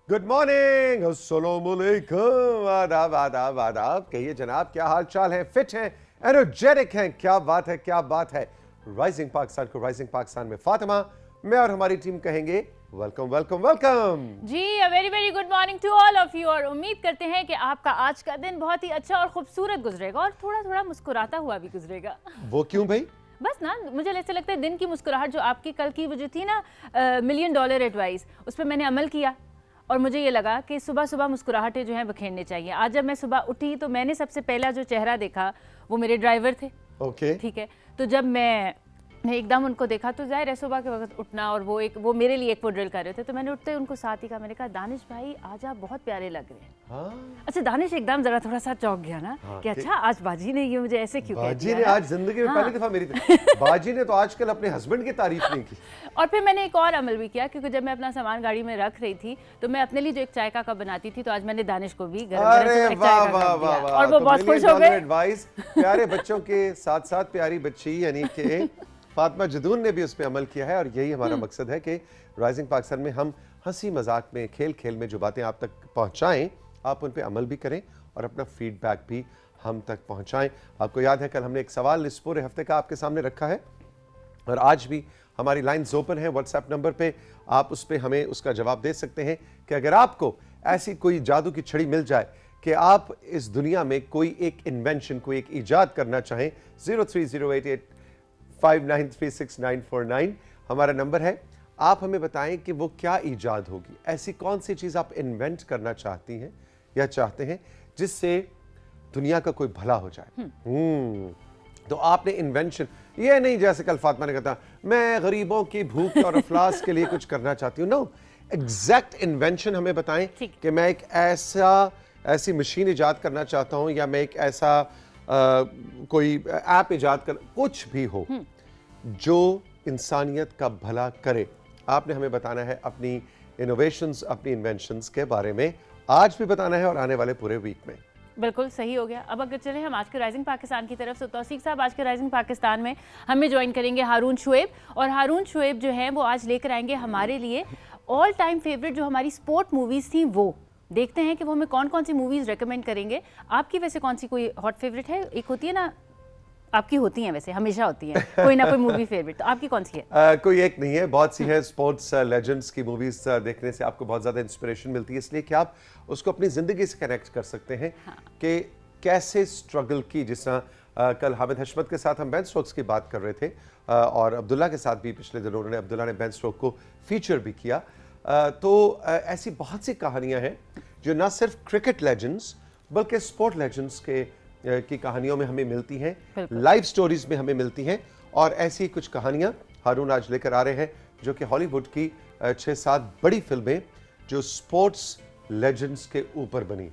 Good morning, अस्सलामुअलैकुम, आदाब आदाब आदाब। कहिए जनाब, क्या हाल चाल है? फिट हैं, एनर्जेटिक हैं? क्या बात है, क्या बात है। राइजिंग पाकिस्तान को राइजिंग पाकिस्तान में फातिमा, मैं और हमारी टीम कहेंगे welcome welcome welcome ji. Very very good morning to all of you. और उम्मीद करते हैं कि आपका आज का दिन बहुत ही अच्छा और खूबसूरत गुजरेगा और थोड़ा थोड़ा मुस्कुराता हुआ भी गुजरेगा। वो क्यों भाई? बस ना, मुझे ऐसे लगता है दिन की मुस्कुराहट जो आपकी कल की वो जो थी ना $1,000,000 एडवाइस, उस पर मैंने अमल किया और मुझे ये लगा कि सुबह सुबह मुस्कुराहटें जो हैं बखेरने चाहिए। आज जब मैं सुबह उठी तो मैंने सबसे पहला जो चेहरा देखा वो मेरे ड्राइवर थे। ओके, ठीक है, तो जब मैं एकदम उनको देखा तो जाहिर है सुबह के वक्त उठना, और वो मेरे लिए एक वो ड्रिल कर रहे थे, तो मैंने उठते उनको साथ ही कहा, मैंने कहा दानिश भाई आज आप बहुत प्यारे लग रहे हैं। हाँ, अच्छा, दानिश एकदम जरा थोड़ा सा चौंक गया ना कि अच्छा आज बाजी ने ये मुझे ऐसे क्यों कह बाजी दिया ने ना? आज जिंदगी में पहली दफा मेरी बाजी ने तो आजकल अपने हस्बैंड की तारीफ नहीं की। और फिर मैंने एक और अमल भी किया, क्योंकि जब मैं अपना सामान गाड़ी में रख रही थी तो मैं अपने लिए जो एक चाय का कप बनाती थी, तो आज मैंने दानिश को भी गरम अरे गरम एक वाह चाय का वाह कप वाह दिया वाह, और वो तो बहुत खुश हो गए। एडवाइस प्यारे बच्चों के साथ साथ प्यारी बच्ची यानी कि फातिमा जदून ने भी उस पर अमल किया है। और यही हमारा मकसद है कि राइजिंग पाकिस्तान में हम हंसी मजाक में, खेल खेल में जो बातें आप तक पहुंचाएं, आप उन पे अमल भी करें और अपना फीडबैक भी हम तक पहुंचाएं। आपको याद है कल हमने एक सवाल इस पूरे हफ्ते का आपके सामने रखा है और आज भी हमारी लाइन्स ओपन है व्हाट्सएप नंबर पे। आप उस पर हमें उसका जवाब दे सकते हैं कि अगर आपको ऐसी कोई जादू की छड़ी मिल जाए कि आप इस दुनिया में कोई एक इन्वेंशन, कोई एक ईजाद करना चाहें, 030885936949 हमारा नंबर है। आप हमें बताएं कि वो क्या ईजाद होगी, ऐसी कौन सी चीज़ आप इन्वेंट करना चाहती हैं या चाहते हैं जिससे दुनिया का कोई भला हो जाए। तो आपने इन्वेंशन, ये नहीं जैसे कल फातिमा ने कहा था मैं गरीबों की भूख और अफलास के लिए कुछ करना चाहती हूँ। नो, एग्जैक्ट इन्वेंशन हमें बताएं कि मैं एक ऐसी मशीन इजाद करना चाहता हूँ या मैं एक ऐसा कोई ऐप इजाद कर, कुछ भी हो जो इंसानियत का भला करे। आपने हमें बताना है अपनी इनोवेशंस, अपनी इन्वेंशंस के बारे में, आज भी बताना है और आने वाले पूरे वीक में। बिल्कुल सही हो गया। अब अगर चले हम आज के राइजिंग पाकिस्तान की तरफ से, तौसीक साहब आज के राइजिंग पाकिस्तान में हमें ज्वाइन करेंगे हारून शुएब, और हारून शुएब जो हैं वो आज लेकर आएंगे हमारे लिए ऑल टाइम फेवरेट जो हमारी स्पोर्ट मूवीज़ थी, वो देखते हैं कि वो हमें कौन कौन सी मूवीज़ रेकमेंड करेंगे। आपकी वैसे कौन सी कोई हॉट फेवरेट है? एक होती है ना, आपकी होती हैं वैसे, हमेशा होती हैं कोई ना कोई मूवी फेवरेट, तो आपकी कौन सी है? कोई एक नहीं है, बहुत सी है। स्पोर्ट्स लेजेंड्स की मूवीज देखने से आपको बहुत ज़्यादा इंस्पिरेशन मिलती है, इसलिए कि आप उसको अपनी ज़िंदगी से कनेक्ट कर सकते हैं कि कैसे स्ट्रगल की। जिस तरह कल हामिद हशमत के साथ हम बेन स्टोक्स की बात कर रहे थे और अब्दुल्ला के साथ भी पिछले दिनों उन्होंने, अब्दुल्ला ने बेन स्टोक को फीचर भी किया। तो ऐसी बहुत सी कहानियाँ हैं जो ना सिर्फ क्रिकेट लेजेंड्स बल्कि स्पोर्ट लेजेंड्स की कहानियों में हमें मिलती हैं, लाइफ स्टोरीज में हमें मिलती हैं। और ऐसी कुछ कहानियां हारून आज लेकर आ रहे हैं जो कि हॉलीवुड की 6-7 बड़ी फिल्में जो स्पोर्ट्स लेजेंड्स के ऊपर बनी।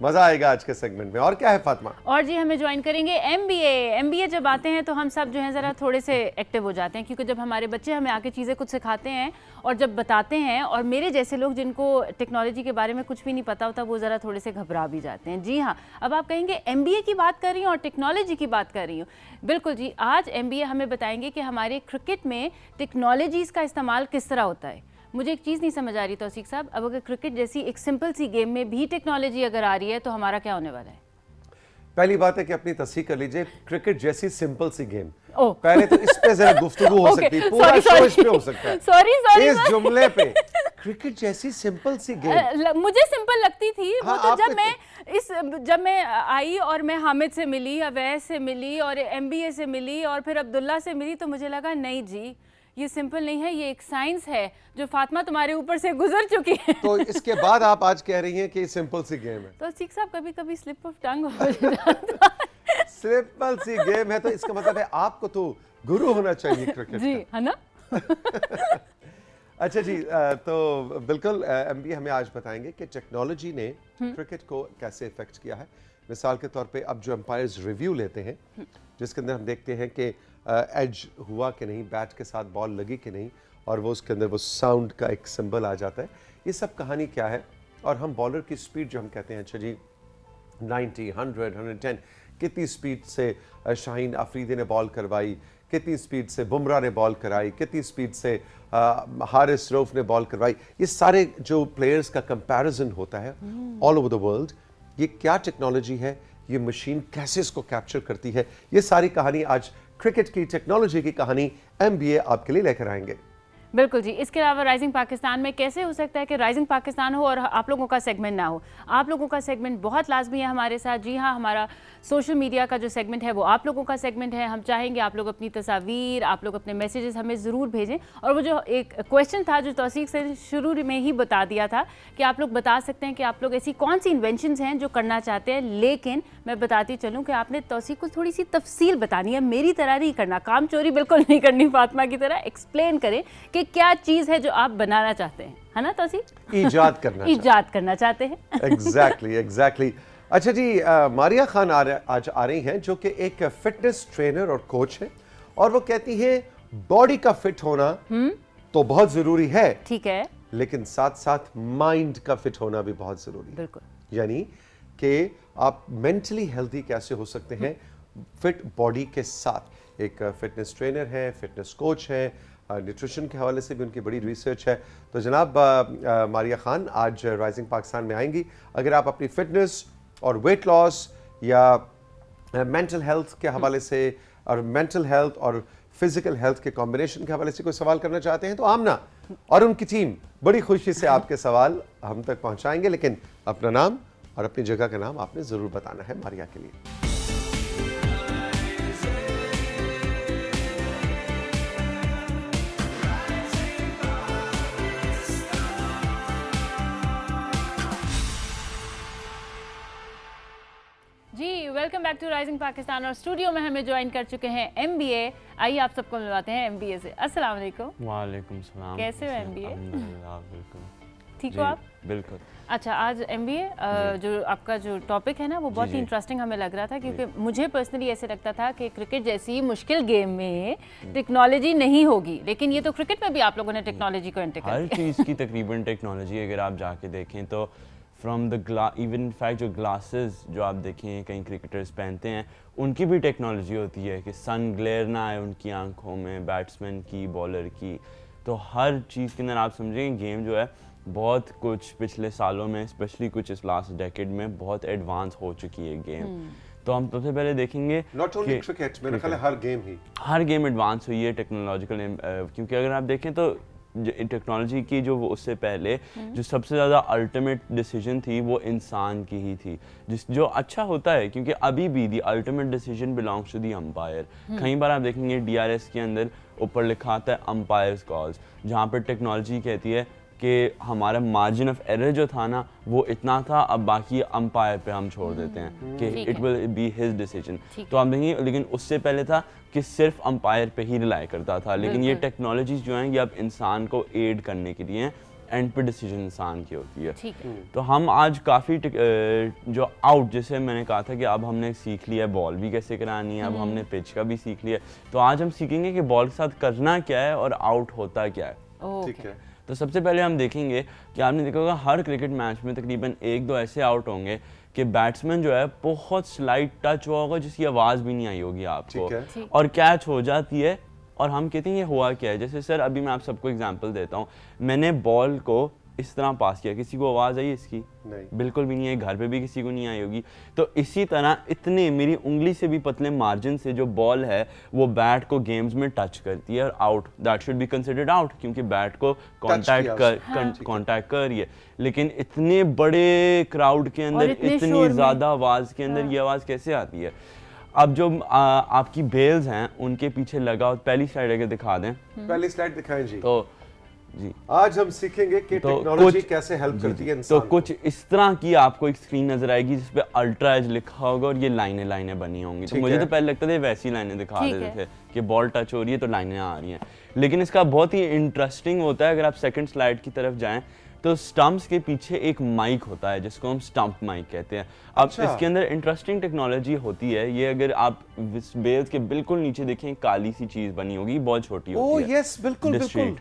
मजा आएगा आज के सेगमेंट में। और क्या है फातिमा? और जी हमें ज्वाइन करेंगे एमबीए जब आते हैं तो हम सब जो है ज़रा थोड़े से एक्टिव हो जाते हैं, क्योंकि जब हमारे बच्चे हमें आके चीज़ें कुछ सिखाते हैं और जब बताते हैं, और मेरे जैसे लोग जिनको टेक्नोलॉजी के बारे में कुछ भी नहीं पता होता वो ज़रा थोड़े से घबरा भी जाते हैं। जी हाँ, अब आप कहेंगे एमबीए की बात कर रही हूँ और टेक्नोलॉजी की बात कर रही हूँ। बिल्कुल जी, आज एमबीए हमें बताएंगे कि हमारे क्रिकेट में टेक्नोलॉजीज़ का इस्तेमाल किस तरह होता है। मुझे एक चीज़ नहीं समझ आ रही तौसीक साहब, अब अगर क्रिकेट जैसी एक सिंपल सी गेम में भी टेक्नोलॉजी अगर आ रही है तो हमारा क्या होने वाला है? पहली बात है कि अपनी तस्दीक कर लीजिए, क्रिकेट जैसी सिंपल सी गेम। पहले तो इस पे जरा गुफ्तगू हो सकती है, पूरा शो इस पे हो सकता है। सॉरी इस जुमले पे क्रिकेट जैसी सिंपल सी गेम मुझे सिंपल लगती थी। हाँ, वो तो जब मैं आई और मैं हामिद से मिली, अवैस से मिली और एमबीए से मिली और फिर अब्दुल्ला से मिली, तो मुझे लगा नहीं जी, ये सिंपल नहीं है, ये एक साइंस है जो फातिमा तुम्हारे ऊपर से गुजर चुकी है। तो इसके बाद आप आज कह रही हैं कि ये सिंपल सी गेम है। तो सिख साहब कभी कभी स्लिप ऑफ टंग हो जाता है। सिंपल सी गेम है तो इसका मतलब है आपको तो गुरु होना चाहिए क्रिकेट जी का। है ना? अच्छा जी, तो बिल्कुल एमबी हमें आज बताएंगे कि टेक्नोलॉजी ने क्रिकेट को कैसे इफेक्ट किया है। मिसाल के तौर पे अब जो एम्पायर्स रिव्यू लेते हैं जिसके अंदर हम देखते हैं कि एज हुआ कि नहीं, बैट के साथ बॉल लगी कि नहीं, और वो उसके अंदर वो साउंड का एक सिंबल आ जाता है। ये सब कहानी क्या है? और हम बॉलर की स्पीड जो हम कहते हैं, अच्छा जी 90, 100, 110 कितनी स्पीड से शाहीन अफरीदी ने बॉल करवाई, कितनी स्पीड से बुमराह ने बॉल कराई, कितनी स्पीड से हारिस रऊफ ने बॉल करवाई, ये सारे जो प्लेयर्स का कंपैरिजन होता है ऑल ओवर द वर्ल्ड, ये क्या टेक्नोलॉजी है, ये मशीन कैसे इसको कैप्चर करती है, ये सारी कहानी आज क्रिकेट की टेक्नोलॉजी की कहानी MBA आपके लिए लेकर आएंगे। बिल्कुल जी। इसके अलावा राइजिंग पाकिस्तान में कैसे हो सकता है कि राइजिंग पाकिस्तान हो और आप लोगों का सेगमेंट ना हो? आप लोगों का सेगमेंट बहुत लाजमी है हमारे साथ। जी हाँ, हमारा सोशल मीडिया का जो सेगमेंट है वो आप लोगों का सेगमेंट है। हम चाहेंगे आप लोग अपनी तस्वीर, आप लोग अपने मैसेजेस हमें ज़रूर भेजें। और वो जो एक क्वेश्चन था जो तौसीक से शुरू में ही बता दिया था कि आप लोग बता सकते हैं कि आप लोग ऐसी कौन सी इन्वेंशंस हैं जो करना चाहते हैं, लेकिन मैं बताती चलूँ कि आपने तौसीक को थोड़ी सी तफसील बतानी है, मेरी तरह नहीं करना, काम चोरी बिल्कुल नहीं करनी, फातिमा की तरह एक्सप्लेन करें कि क्या चीज़ है जो आप बनाना चाहते हैं, है ना तौसीक? ईजाद करना चाहते हैं। एग्जैक्टली। अच्छा जी, मारिया खान आज आ रही हैं जो कि एक फिटनेस ट्रेनर और कोच है, और वो कहती हैं बॉडी का फिट होना तो बहुत जरूरी है, ठीक है, लेकिन साथ साथ माइंड का फिट होना भी बहुत जरूरी है। बिल्कुल। यानी कि आप मेंटली हेल्दी कैसे हो सकते हैं फिट बॉडी के साथ। एक फिटनेस ट्रेनर है, फिटनेस कोच है, न्यूट्रिशन के हवाले से भी उनकी बड़ी रिसर्च है। तो जनाब मारिया खान आज राइजिंग पाकिस्तान में आएंगी। अगर आप अपनी फिटनेस और वेट लॉस या मेंटल हेल्थ के हवाले से और मेंटल हेल्थ और फिजिकल हेल्थ के कॉम्बिनेशन के हवाले से कोई सवाल करना चाहते हैं तो आमना और उनकी टीम बड़ी खुशी से आपके सवाल हम तक पहुंचाएंगे, लेकिन अपना नाम और अपनी जगह का नाम आपने जरूर बताना है मारिया के लिए। जी, welcome back to rising Pakistan. और स्टूडियो में हमें ज्वाइन कर चुके हैं MBA। आइए आप सबको मिलवाते हैं MBA से। अस्सलाम वालेकुम। वालेकुम सलाम। कैसे हो MBA? अल्हम्दुलिल्लाह, बिल्कुल ठीक हो आप? बिल्कुल। अच्छा, आज MBA जो आपका जो टॉपिक है ना वो बहुत ही इंटरेस्टिंग हमें लग रहा था, क्योंकि मुझे पर्सनली ऐसे लगता था कि क्रिकेट जैसी मुश्किल गेम में टेक्नोलॉजी नहीं होगी, लेकिन ये तो क्रिकेट में भी आप लोगों ने टेक्नोलॉजी को एंटर कर हर दिया। चीज़ की तकरीबन टेक्नोलॉजी अगर आप जाके देखें तो फ्रॉम द इवन फैक्ट जो ग्लासेस जो आप देखें कई क्रिकेटर्स पहनते हैं उनकी भी टेक्नोलॉजी होती है कि सन ग्लेयर ना आए उनकी आंखों में, बैट्समैन की, बॉलर की। तो हर चीज़ के अंदर आप समझें गेम जो है बहुत कुछ पिछले सालों में, स्पेशली कुछ इस लास्ट डेकेड में बहुत एडवांस हो चुकी है गेम। तो हम सबसे पहले देखेंगे नॉट ओनली क्रिकेट, मेरा ख्याल है हर गेम एडवांस हुई है टेक्नोलॉजिकल, क्योंकि अगर आप देखें तो टेक्नोलॉजी की जो उससे पहले जो सबसे ज़्यादा अल्टीमेट डिसीजन थी वो इंसान की ही थी, जो अच्छा होता है, क्योंकि अभी भी the ultimate decision belongs to the umpire. कई बार आप देखेंगे DRS के अंदर ऊपर लिखा आता है अंपायर्स कॉल्स, जहाँ पर टेक्नोलॉजी कहती है कि हमारा मार्जिन ऑफ एरर जो था ना वो इतना था, अब बाकी अंपायर पे हम छोड़ देते हैं कि it will be his decision. तो आप देखेंगे, लेकिन उससे पहले था कि सिर्फ अंपायर पे ही रिलाई करता था, लेकिन ये टेक्नोलॉजीज जो हैं ये अब इंसान को एड करने के लिए एंड पे डिसीजन इंसान की होती है। तो हम आज काफ़ी जो आउट, जैसे मैंने कहा था कि अब हमने सीख लिया बॉल भी कैसे करानी है, अब हमने पिच का भी सीख लिया, तो आज हम सीखेंगे कि बॉल के साथ करना क्या है और आउट होता क्या है। ठीक है। तो सबसे पहले हम देखेंगे कि आपने देखा होगा हर क्रिकेट मैच में तकरीबन 1-2 ऐसे आउट होंगे कि बैट्समैन जो है बहुत स्लाइट टच हुआ होगा जिसकी आवाज़ भी नहीं आई होगी आपको, और कैच हो जाती है और हम कहते हैं ये हुआ क्या है। जैसे सर अभी मैं आप सबको एग्जांपल देता हूँ, मैंने बॉल को इस तरह पास किया, किसी को आवाज़ आई इसकी? नहीं, बिल्कुल भी नहीं है, घर पे भी किसी को नहीं आई होगी। तो इसी तरह इतने मेरी उंगली से भी पतले मार्जिन से जो बॉल है वो बैट को गेम्स में टच करती है और out, that should be considered out, क्योंकि बैट को कांटेक्ट कर रही है। लेकिन इतने बड़े क्राउड के अंदर इतनी ज़्यादा आवाज़ के अंदर ये आवाज़ कैसे आती है? अब जो आपकी बेल्स हैं उनके पीछे लगा, पहली स्लाइड अगर दिखा दें, पहली स्लाइड दिखाएं जी। तो जी आज हम सीखेंगे कि टेक्नोलॉजी कैसे हेल्प करती है इंसान तो कुछ इस तरह की आपको एक स्क्रीन नजर आएगी जिसपे अल्ट्रा एज लिखा होगा और ये लाइनें बनी होंगी। तो मुझे तो पहले लगता था वैसी लाइनें दिखा रहे थे कि बॉल टच हो रही है तो लाइनें आ रही हैं, लेकिन इसका बहुत ही इंटरेस्टिंग होता है। अगर आप सेकंड स्लाइड की तरफ जाएं तो स्टंप्स के पीछे एक माइक होता है जिसको हम स्टंप माइक कहते हैं। अब इसके अंदर इंटरेस्टिंग टेक्नोलॉजी होती है ये, अगर आप बेल्स के बिल्कुल नीचे देखें काली सी चीज बनी होगी, बहुत छोटी होती है। ओह यस, बिल्कुल बिल्कुल,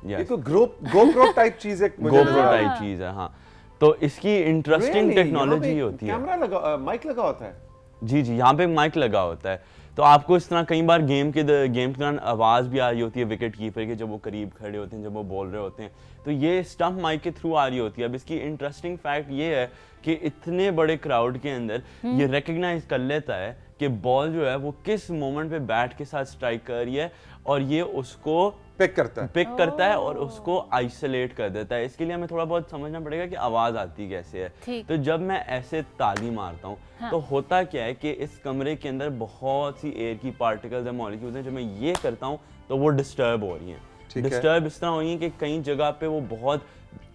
Yes. ये तो GoPro टाइप चीज है, GoPro टाइप चीज है। हाँ, तो इसकी इंटरेस्टिंग टेक्नोलॉजी होती है। कैमरा लगा, माइक लगा होता है। जी, यहाँ पे माइक लगा होता है। तो आपको इस तरह कई बार गेम के दौरान आवाज़ भी आ रही होती है विकेट कीपर की, जब वो करीब खड़े होते हैं, जब वो बोल रहे होते हैं, तो ये स्टंप माइक के थ्रू आ रही होती है। अब इसकी इंटरेस्टिंग फैक्ट ये है कि इतने बड़े क्राउड के अंदर ये रिकग्नाइज कर लेता है कि बॉल जो है वो किस मोमेंट पे बैट के साथ स्ट्राइक कर रही है, और ये उसको पिक करता है और उसको आइसोलेट कर देता है। इसके लिए हमें थोड़ा बहुत समझना पड़ेगा कि आवाज़ आती कैसे है। तो जब मैं ऐसे ताली मारता हूँ तो होता क्या है कि इस कमरे के अंदर बहुत सी एयर की पार्टिकल्स या मॉलिक्यूल्स हैं, जब मैं ये करता हूँ तो वो डिस्टर्ब हो रही हैं। डिस्टर्ब इस तरह हो रही हैं कि कई जगह पे वो बहुत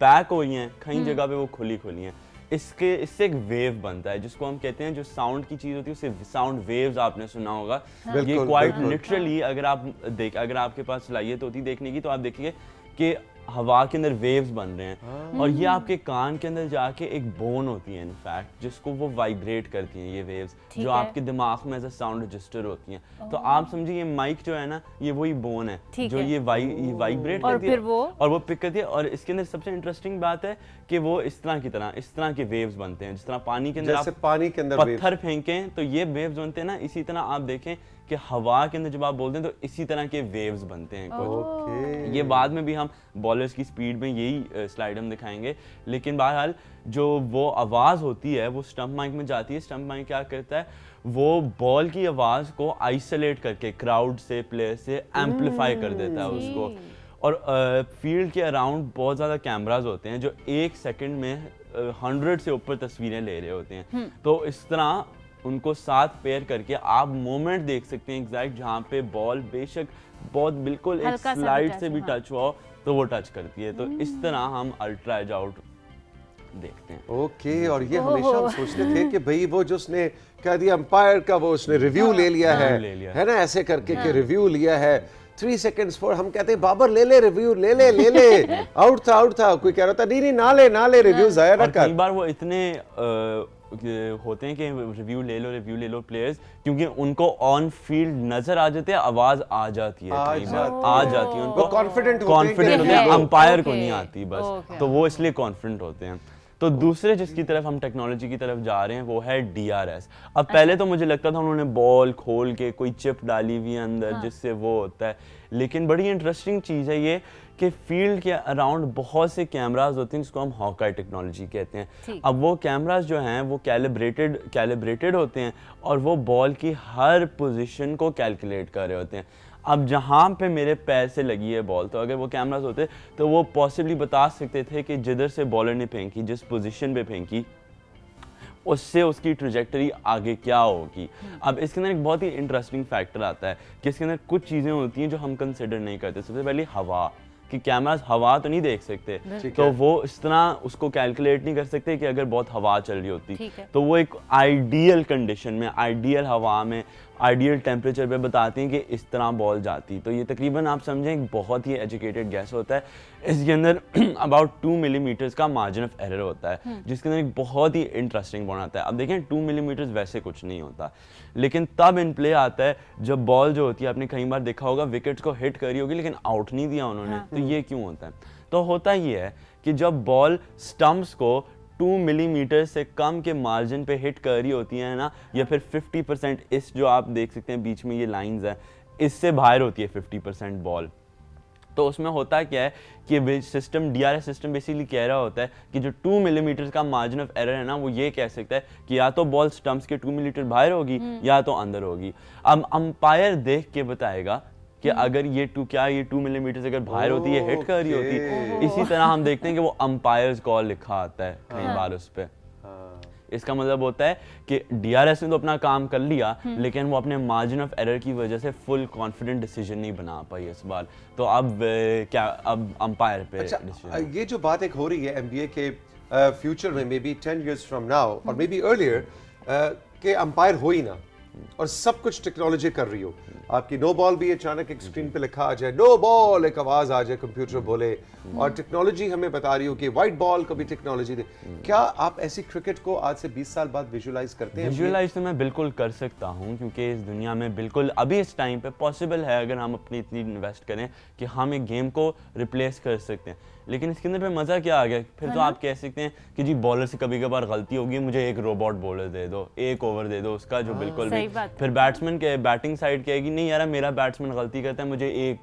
पैक हो रही हैं, कई जगह पे वो खुली खुली हैं। इससे एक वेव बनता है जिसको हम कहते हैं, जो साउंड की चीज होती है उसे साउंड वेव्स आपने सुना होगा। ये क्वाइट लिटरली अगर आपके पास सलाहियत होती देखने की, तो आप देखिए कि हवा के अंदर वेव्स बन रहे हैं और ये आपके कान के अंदर जाके एक बोन होती है इनफैक्ट, जिसको वो वाइब्रेट करती हैं ये वेव्स, जो आपके दिमाग में एज अ साउंड रजिस्टर होती हैं। तो आप समझिए ये माइक जो है ना, ये वही बोन है जो ये वाइब्रेट करती है और वो पिक करती है। और इसके अंदर सबसे इंटरेस्टिंग बात है कि वो इस तरह के वेव्स बनते हैं, जिस तरह पानी के अंदर पत्थर फेंकें तो ये वेव्स बनते हैं ना, इसी तरह आप देखें कि हवा के अंदर जब आप बोलते हैं तो इसी तरह के वेव्स बनते हैं कुछ। ये बाद में भी हम बॉलर्स की स्पीड में यही स्लाइड हम दिखाएंगे, लेकिन बहरहाल जो वो आवाज़ होती है वो स्टंप माइक में जाती है। स्टंप माइक क्या करता है, वो बॉल की आवाज़ को आइसोलेट करके क्राउड से, प्लेयर से एम्पलीफाई कर देता है उसको। और फील्ड के अराउंड बहुत ज़्यादा कैमराज होते हैं जो एक सेकंड में 100 से ऊपर तस्वीरें ले रहे होते हैं। तो इस तरह उनको साथ पेयर करके आप मोमेंट देख सकते हैं एग्जैक्ट, जहाँ पे बॉल बेशक बहुत बिल्कुल एक स्लाइड से भी टच हुआ तो वो टच करती है। तो इस तरह हम अल्ट्रा एज आउट देखते हैं। ओके, और ये हमेशा हम सोचते थे कि भाई वो जो उसने कह दिया अंपायर का, वो उसने रिव्यू ले लिया है ना, ऐसे करके कि रिव्यू लिया है 3 seconds for, हम कहते हैं बाबर ले रिव्यू, ले आउट था। कोई कह रहा था नहीं ना ले रिव्यू जाया ना कर। कई बार वो इतने होते हैं कि रिव्यू ले लो प्लेयर्स, क्योंकि उनको ऑन फील्ड नजर आ जाते हैं, आवाज आ जाती है उनको, कॉन्फिडेंट होते हैं, अंपायर को नहीं आती बस, तो वो इसलिए कॉन्फिडेंट होते हैं। तो दूसरे जिसकी तरफ हम टेक्नोलॉजी की तरफ जा रहे हैं वो है DRS। अब पहले तो मुझे लगता था उन्होंने बॉल खोल के कोई चिप डाली हुई है अंदर जिससे वो होता है, लेकिन बड़ी इंटरेस्टिंग चीज़ है ये कि फील्ड के अराउंड बहुत से कैमरास होते हैं जिसको हम हॉकाई टेक्नोलॉजी कहते हैं। अब वो कैमरास जो हैं वो कैलिब्रेटेड होते हैं और वो बॉल की हर पोजीशन को कैलकुलेट कर रहे होते हैं। अब जहाँ पे मेरे पैर से लगी है बॉल, तो अगर वो कैमरास होते तो वो पॉसिबली बता सकते थे कि जिधर से बॉलर ने फेंकी, जिस पोजीशन पे फेंकी, उससे उसकी ट्रैजेक्टरी आगे क्या होगी। अब इसके अंदर एक बहुत ही इंटरेस्टिंग फैक्टर आता है कि इसके अंदर कुछ चीज़ें होती हैं जो हम कंसिडर नहीं करते। सबसे पहले हवा, कि कैमरास हवा तो नहीं देख सकते, तो वो इस तरह उसको कैलकुलेट नहीं कर सकते कि अगर बहुत हवा चल रही होती तो वो एक आइडियल कंडीशन में, आइडियल हवा में, आइडियल टेम्परेचर पे बताते हैं कि इस तरह बॉल जाती। तो ये तकरीबन आप समझें एक बहुत ही एजुकेटेड गैस होता है। इसके अंदर अबाउट 2 मिलीमीटर्स का मार्जिन ऑफ एरर होता है, जिसके अंदर एक बहुत ही इंटरेस्टिंग बॉल आता है। अब देखें 2 मिलीमीटर्स वैसे कुछ नहीं होता, लेकिन तब इन प्ले आता है जब बॉल जो होती है, आपने कई बार देखा होगा विकेट्स को हिट करी होगी लेकिन आउट नहीं दिया उन्होंने। तो ये क्यों होता है? तो होता ये है कि जब बॉल स्टम्प्स को 2 मिलीमीटर से कम के मार्जिन पे हिट कर रही होती है ना, या फिर 50%, इस जो आप देख सकते हैं बीच में ये लाइंस है, इससे बाहर होती है 50% बॉल, तो उसमें होता क्या है कि सिस्टम, DRS सिस्टम बेसिकली कह रहा होता है कि जो 2 मिलीमीटर का मार्जिन ऑफ एरर है ना, वो ये कह सकता है कि या तो बॉल स्टम्प्स के 2 मिलीमीटर बाहर होगी या तो अंदर होगी। अब अंपायर देख के बताएगा कि अगर ये 2 मिलीमीटर से अगर बाहर होती है, हिट कर रही होती। इसी तरह हम देखते हैं कि वो अंपायर्स कॉल लिखा आता है कई बार उस पर। इसका मतलब होता है कि DRS ने तो अपना काम कर लिया, लेकिन वो अपने मार्जिन ऑफ एरर की वजह से फुल कॉन्फिडेंट डिसीजन नहीं बना पाई इस बार। तो अब अंपायर पे डिसीजन। ये जो बात एक हो रही है NBA के फ्यूचर में, may be 10 years from now और मे बी अर्लियर, कि अंपायर हो ही ना और सब कुछ टेक्नोलॉजी कर रही हो, आपकी नो बॉल भी अचानक एक स्क्रीन पे लिखा आ जाए, नो बॉल एक आवाज आ जाए, कंप्यूटर बोले, और टेक्नोलॉजी हमें बता रही हो कि व्हाइट बॉल को भी टेक्नोलॉजी दे। क्या आप ऐसी क्रिकेट को आज से 20 साल बाद विजुलाइज करते हैं? विजुलाइज तो मैं बिल्कुल कर सकता हूँ, क्योंकि इस दुनिया में बिल्कुल अभी इस टाइम पे पॉसिबल है, अगर हम अपनी इतनी इन्वेस्ट करें कि हम एक गेम को रिप्लेस कर सकते हैं। लेकिन इसके अंदर पे मज़ा क्या आ गया, फिर तो आप कह सकते हैं कि जी बॉलर से कभी कभार गलती होगी, मुझे एक रोबोट बॉलर दे दो, एक ओवर दे दो उसका जो बिल्कुल भी, फिर बैट्समैन के बैटिंग साइड कहेगी नहीं यार मेरा बैट्समैन गलती करता है, मुझे एक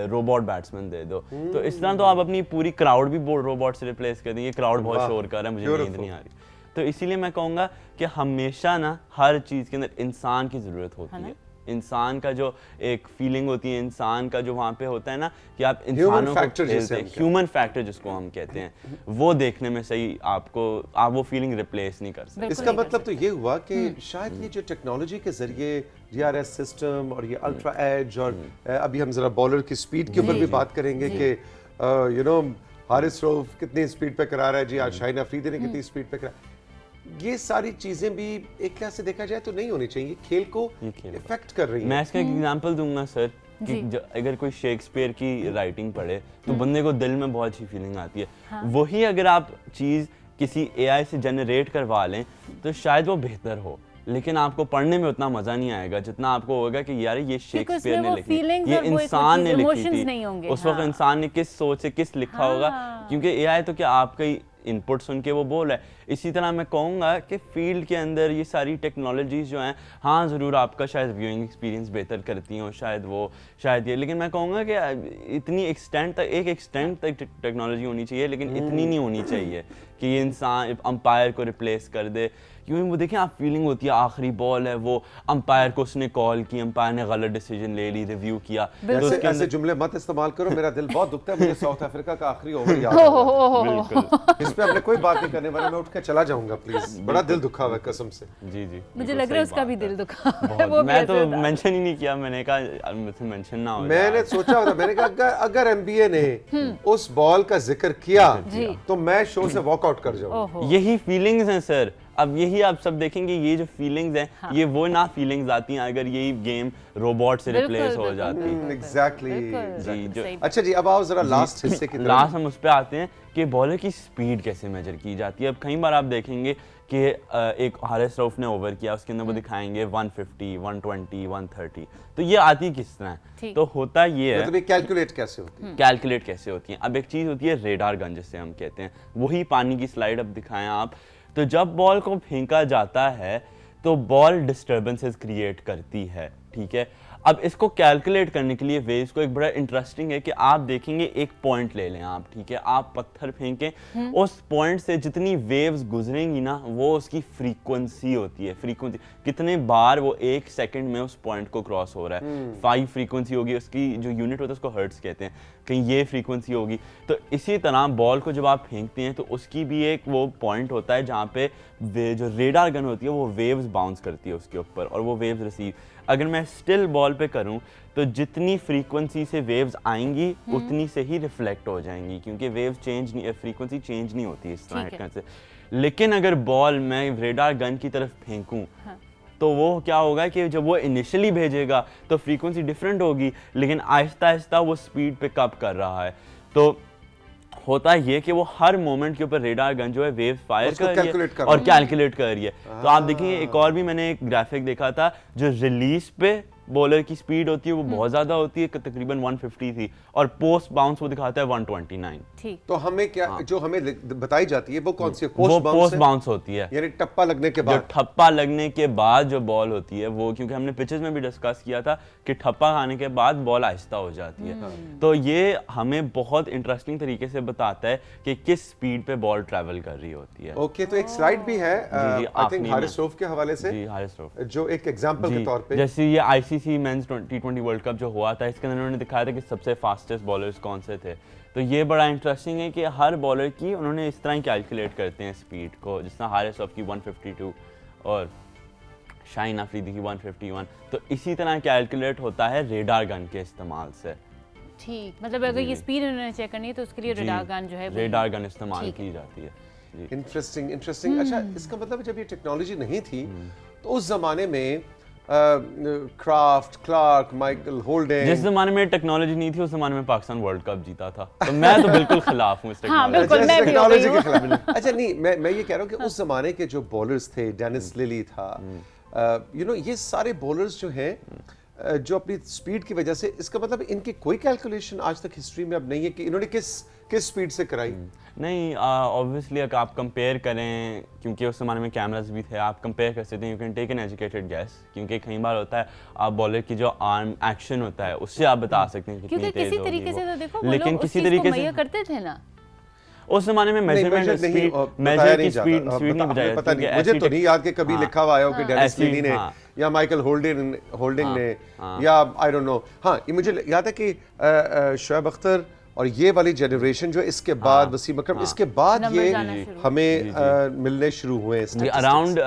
रोबोट बैट्समैन दे दो। तो इस तरह तो आप अपनी पूरी क्राउड भी रोबोट से रिप्लेस कर देंगे, क्राउड बहुत शोर कर रहा है, मुझे नींद नहीं आ रही। तो इसीलिए मैं कहूँगा कि हमेशा ना हर चीज़ के अंदर इंसान की ज़रूरत होती है, इंसान का जो एक फीलिंग होती है, इंसान का जो वहाँ पे होता है ना कि आप इंसानों को खेलते हैं, ह्यूमन फैक्टर जिसको हम कहते हैं, वो देखने में सही आप वो फीलिंग रिप्लेस नहीं कर सकते। इसका मतलब तो ये हुआ कि शायद ये जो टेक्नोलॉजी के जरिए जीआरएस सिस्टम और ये अल्ट्रा एज, और अभी हम जरा बॉलर की स्पीड के ऊपर भी बात करेंगे कि यू नो हारिस रऊफ कितनी स्पीड पे करा रहा है जी, आज शाहीन अफरीदी ने कितनी स्पीड पे करा, ये सारी चीजें भी एक तरह से देखा जाए तो नहीं होनी चाहिए, खेल को इफेक्ट कर रही है। मैं इसका एक एग्जांपल दूंगा सर कि अगर कोई शेक्सपियर की राइटिंग पढ़े तो बंदे को दिल में बहुत अच्छी फीलिंग आती है। वही अगर आप चीज़ किसी एआई से जनरेट करवा लें तो शायद वो बेहतर हो, लेकिन आपको पढ़ने में उतना मजा नहीं आएगा जितना आपको होगा कि यार ये शेक्सपियर ने लिखी, ये इंसान ने लिखी थी, उस वक्त इंसान ने किस सोच से किस लिखा होगा, क्योंकि एआई तो क्या आपका ही इनपुट सुन के वो बोल रहा है। इसी तरह मैं कहूँगा कि फील्ड के अंदर ये सारी टेक्नोलॉजीज़ जो हैं, हाँ ज़रूर आपका शायद व्यूइंग एक्सपीरियंस बेहतर करती हो, शायद ये, लेकिन मैं कहूँगा कि इतनी एक्सटेंट तक टेक्नोलॉजी होनी चाहिए, लेकिन इतनी नहीं होनी चाहिए कि ये इंसान अंपायर को रिप्लेस कर दे। क्योंकि वो देखें आप फीलिंग होती है आखिरी बॉल है, वो अंपायर को उसने कॉल की, अंपायर ने गलत डिसीजन ले ली, रिव्यू किया। तो ऐसे जुमले मत इस्तेमाल करो, मेरा दिल बहुत दुखता है, मुझे साउथ अफ्रीका का आखिरी ओवर याद है। इस पे हमने कोई बात नहीं करने वाला, मैं उठ के चला जाऊंगा प्लीज, बड़ा दिल दुखा हुआ कसम से। जी मुझे लग रहा है उसका भी दिल दुखा है, मैं तो मेंशन ही नहीं किया, मैंने कहा मुझसे मेंशन ना हो। मैंने सोचा होता, मैंने कहा अगर एमबीए ने उस बॉल का जिक्र किया तो मैं शो से वॉकआउट कर जाऊंगा। यही फीलिंग्स हैं सर, अब यही आप सब देखेंगे, ये जो फीलिंग्स हैं ये वो ना फीलिंग्स आती हैं अगर यही गेम रोबोट से रिप्लेस हो जाती है। एग्जैक्टली जी जो अच्छा जी, अब आओ जरा लास्ट हिस्से की तरफ। लास्ट हम उस पे आते हैं कि बॉलर की स्पीड कैसे मेजर की जाती है। अब कई बार आप देखेंगे कि एक हारिस रऊफ ने ओवर किया, उसके अंदर वो दिखाएंगे 150, 120, 130, तो ये आती किस तरह है? तो होता ये है, मतलब ये कैलकुलेट कैसे होती है? कैलकुलेट कैसे होती है? अब एक चीज़ होती है रेडार गन जिसे हम कहते हैं, वही पानी की स्लाइड अब दिखाएं आप। तो जब बॉल को फेंका जाता है तो बॉल डिस्टर्बेंसेस क्रिएट करती है, ठीक है। अब इसको कैलकुलेट करने के लिए वेव्स को एक बड़ा इंटरेस्टिंग है कि आप देखेंगे एक पॉइंट ले लें आप, ठीक है, आप पत्थर फेंकें, उस पॉइंट से जितनी वेव्स गुजरेंगी ना वो उसकी फ्रीक्वेंसी होती है। फ्रीक्वेंसी कितने बार वो एक सेकंड में उस पॉइंट को क्रॉस हो रहा है, 5 फ्रीक्वेंसी होगी, उसकी जो यूनिट होता है उसको हर्ट्ज कहते हैं, कहीं ये फ्रीक्वेंसी होगी। तो इसी तरह बॉल को जब आप फेंकते हैं तो उसकी भी एक वो पॉइंट होता है जहाँ पे जो रेडार गन होती है वो वेव्स बाउंस करती है उसके ऊपर, और वो वेव्स रिसीव, अगर मैं स्टिल बॉल पे करूं तो जितनी फ्रीक्वेंसी से वेव्स आएंगी उतनी से ही रिफ्लेक्ट हो जाएंगी, क्योंकि वेव्स चेंज नहीं, फ्रीक्वेंसी चेंज नहीं होती इस तरह से। लेकिन अगर बॉल मैं रेडार गन की तरफ फेंकूं तो वो क्या होगा कि जब वो इनिशियली भेजेगा तो फ्रीक्वेंसी डिफरेंट होगी, लेकिन आहिस्ता आहिस्ता वो स्पीड पिक अप कर रहा है। तो होता ये कि वो हर मोमेंट के ऊपर रेडार गन जो है वेव फायर कर रही है और कैलकुलेट कर रही है। तो आप देखिए, एक और भी मैंने एक ग्राफिक देखा था, जो रिलीज पे बॉलर की स्पीड होती है वो बहुत ज्यादा होती है, तकरीबन 150 थी, और पोस्ट बाउंस वो दिखाता है 129। ठीक, तो हमें क्या जो हमें बताई जाती है वो कौन सी है? पोस्ट बाउंस होती है, यानी टप्पा लगने के बाद, जो ठप्पा लगने के बाद जो बॉल होती है वो, क्योंकि हमने पिचेस में भी डिस्कस किया था कि ठप्पा खाने के बाद बॉल आहिस्ता हो जाती है। तो ये हमें बहुत इंटरेस्टिंग तरीके से बताता है कि किस स्पीड पे बॉल ट्रैवल कर रही होती है। ओके, तो एक स्लाइड भी है आई थिंक हारिस रऊफ के हवाले से, जी हारिस रऊफ, जो एक एग्जांपल के तौर पे, जैसे ये ICC men's T20 world cup जो हुआ था, इसके अंदर उन्होंने दिखाया था कि सबसे फास्टेस्ट बॉलर्स कौन से थे। तो ये बड़ा इंटरेस्टिंग है कि हर बॉलर की उन्होंने इस तरह ही कैलकुलेट करते हैं स्पीड को, जिस तरह हारिस रऊफ की 152 और शाहीन अफरीदी की 151, तो इसी तरह कैलकुलेट होता है रेडार गन के इस्तेमाल से। ठीक, मतलब अगर ये स्पीड उन्होंने चेक करनी है तो उसके लिए रेडार गन जो है रेडार गन इस्तेमाल की जाती है। इंटरेस्टिंग। अच्छा, इसका मतलब जब ये टेक्नोलॉजी नहीं थी तो उस जमाने में क्राफ्ट, क्लार्क, माइकल होल्डिंग। जिस जमाने में टेक्नोलॉजी नहीं थी उस जमाने में पाकिस्तान वर्ल्ड कप जीता था, तो मैं तो बिल्कुल खिलाफ हूँ इस हाँ, टेक्नोलॉजी। बिल्कुल, मैं भी हो गई टेक्नोलॉजी के हूँ। खिलाफ। अच्छा नहीं, मैं ये कह रहा हूँ कि उस जमाने के जो बॉलर्स थे, डेनिस लिली था, ये सारे बॉलर्स जो हैं जो अपनी स्पीड की वजह से, इसका मतलब इनकी कोई कैलकुलेशन आज तक हिस्ट्री में अब नहीं है कि इन्होंने किस स्पीड से कराई। नहीं, ऑब्वियसली अगर आप कंपेयर करें, क्योंकि उस जमाने में कैमरास भी थे, आप कंपेयर कर सकते हैं, you can take an educated guess, क्योंकि कई बार होता है आप बॉलर की जो आर्म एक्शन होता है उससे आप बता सकते हैं कितनी क्योंकि तेज किसी होगी तरीके से वो। तो देखो वो लेकिन लोग किसी उस चीज़ को तरीके मुहैया से करते थे ना। उस जमाने में मेजरमेंट नहीं, स्पीड, बताया मेजर की नहीं जाता। स्पीड नहीं बजाया, पता नहीं, क्योंकि मुझे ऐसी तो नहीं याद कि कभी हाँ, लिखा हुआ आया हो कि डेनिस ऐसी, लिली ने हाँ, या माइकल होल्डिंग ने हाँ। या आई डोंट नो। हाँ, ये मुझे याद है कि शोएब अख्तर और ये वाली जनरेशन जो इसके बाद, वसीम अकरम, इसके बाद नंबर ये जाना शुरू। हमें मिलने शुरू हुए statistics। अराउंड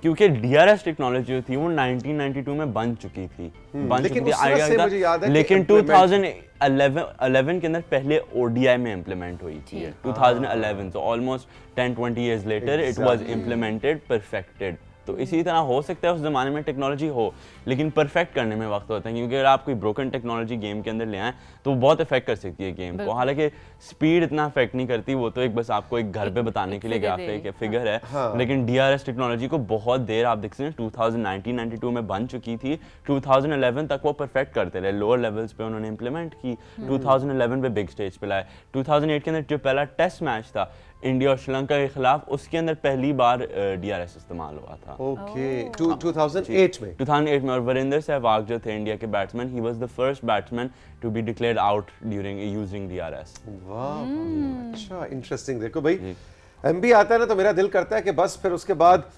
क्योंकि DRS टेक्नोलॉजी जो थी वो 1992 में बन चुकी थी, लेकिन उस तरह से मुझे याद है कि लेकिन implement- 2011 के अंदर पहले ODI में इम्प्लीमेंट हुई थी, 2011, so almost 10-20 years later it was implemented, perfected। तो इसी तरह हो सकता है उस ज़माने में टेक्नोलॉजी हो, लेकिन परफेक्ट करने में वक्त होता है, क्योंकि अगर आप कोई ब्रोकन टेक्नोलॉजी गेम के अंदर ले आएँ तो वो बहुत इफेक्ट कर सकती है गेम को। हालांकि स्पीड इतना इफेक्ट नहीं करती, वो तो एक बस आपको एक घर पे बताने के लिए ग्राफिक फिगर है। लेकिन DRS टेक्नोलॉजी को बहुत देर, आप देख सकते हैं 2019-92 में बन चुकी थी, 2011 तक वो परफेक्ट करते रहे, लोअर लेवल्स पे उन्होंने इम्प्लीमेंट की, 2011 पे बिग स्टेज पे लाए। 2008 के अंदर जो पहला टेस्ट मैच था इंडिया और श्रीलंका के खिलाफ, उसके अंदर पहली बार DRS इस्तेमाल हुआ था। ओके, 2008 में। 2008 में। और वीरेंद्र सहवाग जो थे इंडिया के batsman, he was the first batsman to be declared out during using DRS। वाह, अच्छा, इंटरेस्टिंग। देखो भाई, MB आता है ना तो मेरा दिल करता है कि बस फिर उसके बाद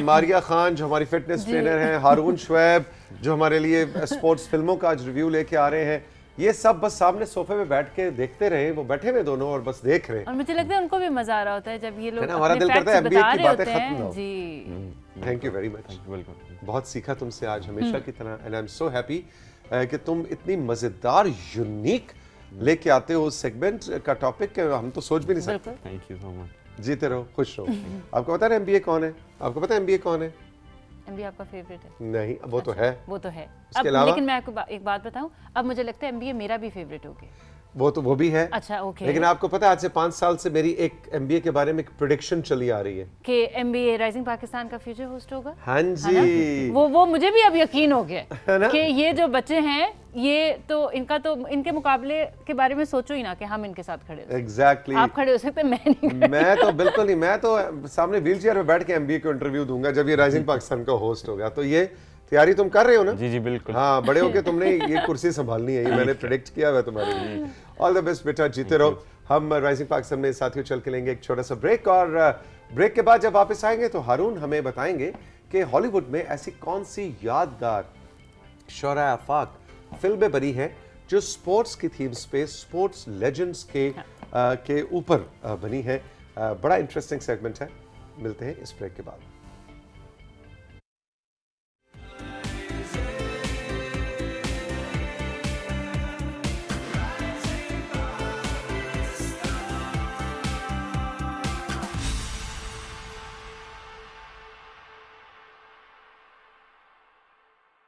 मारिया खान जो हमारी फिटनेस ट्रेनर हैं, हारून शुएब जो हमारे लिए स्पोर्ट्स फिल्मों का आज रिव्यू लेके आ रहे हैं, ये सब बस सामने सोफे में बैठ के देखते रहे। वो बैठे हुए दोनों और बस देख रहे हैं। और मुझे लगता है उनको भी मजा आ रहा होता है जब ये लोग हमारा अपने दिल करता है facts MBA बता की रहे बातें होते खत्म हैं। ना हो। जी, thank you very much. Welcome. बहुत सीखा तुमसे आज, हमेशा की तरह। And I am so happy कि तुम इतनी मजेदार, यूनिक लेके आते हो सेगमेंट का टॉपिक, हम तो सोच भी नहीं सकते। बिल्कुल। Thank you so much. जीते रहो, खुश रहो। आपको पता है MBA कौन है? आपको पता है MBA कौन है? MBA आपका फेवरेट है? नहीं, वो तो है। वो तो है। उसके अब अलावा? लेकिन मैं आपको एक बात बताऊं, अब मुझे लगता है MBA मेरा भी फेवरेट हो गया। वो भी है। अच्छा, ओके। लेकिन आपको पता है आज से 5 साल से मेरी एक MBA के बारे में एक प्रेडिक्शन चली आ रही है कि MBA राइजिंग पाकिस्तान का फ्यूचर होस्ट होगा। हाँ जी, वो मुझे भी अब यकीन हो है गया ना? कि ये जो बच्चे हैं, ये तो इनके मुकाबले के बारे में सोचो ही ना कि हम इनके साथ खड़े हो। एग्जैक्टली। आप खड़े हो सकते, मैं नहीं। मैं तो बिल्कुल नहीं, मैं तो सामने व्हील चेयर में बैठ के MBA को इंटरव्यू दूंगा जब ये राइजिंग पाकिस्तान का होस्ट होगा। तो ये तैयारी तुम कर रहे हो ना? जी जी बिल्कुल। हाँ, बड़े होके तुमने ये कुर्सी संभालनी है, ये मैंने प्रेडिक्ट किया हुआ है तुम्हारे लिए। ऑल द बेस्ट बेटा, जीते रहो। हम राइजिंग पाकिस्तान में साथियों चल के लेंगे एक छोटा सा ब्रेक, और ब्रेक के बाद जब वापस आएंगे तो हारून हमें बताएंगे कि हॉलीवुड में ऐसी कौन सी यादगार शौरा आफाक फिल्में बनी हैं जो स्पोर्ट्स की थीम्स पे, स्पोर्ट्स लेजेंड्स के ऊपर बनी है। बड़ा इंटरेस्टिंग सेगमेंट है। मिलते हैं इस ब्रेक के बाद।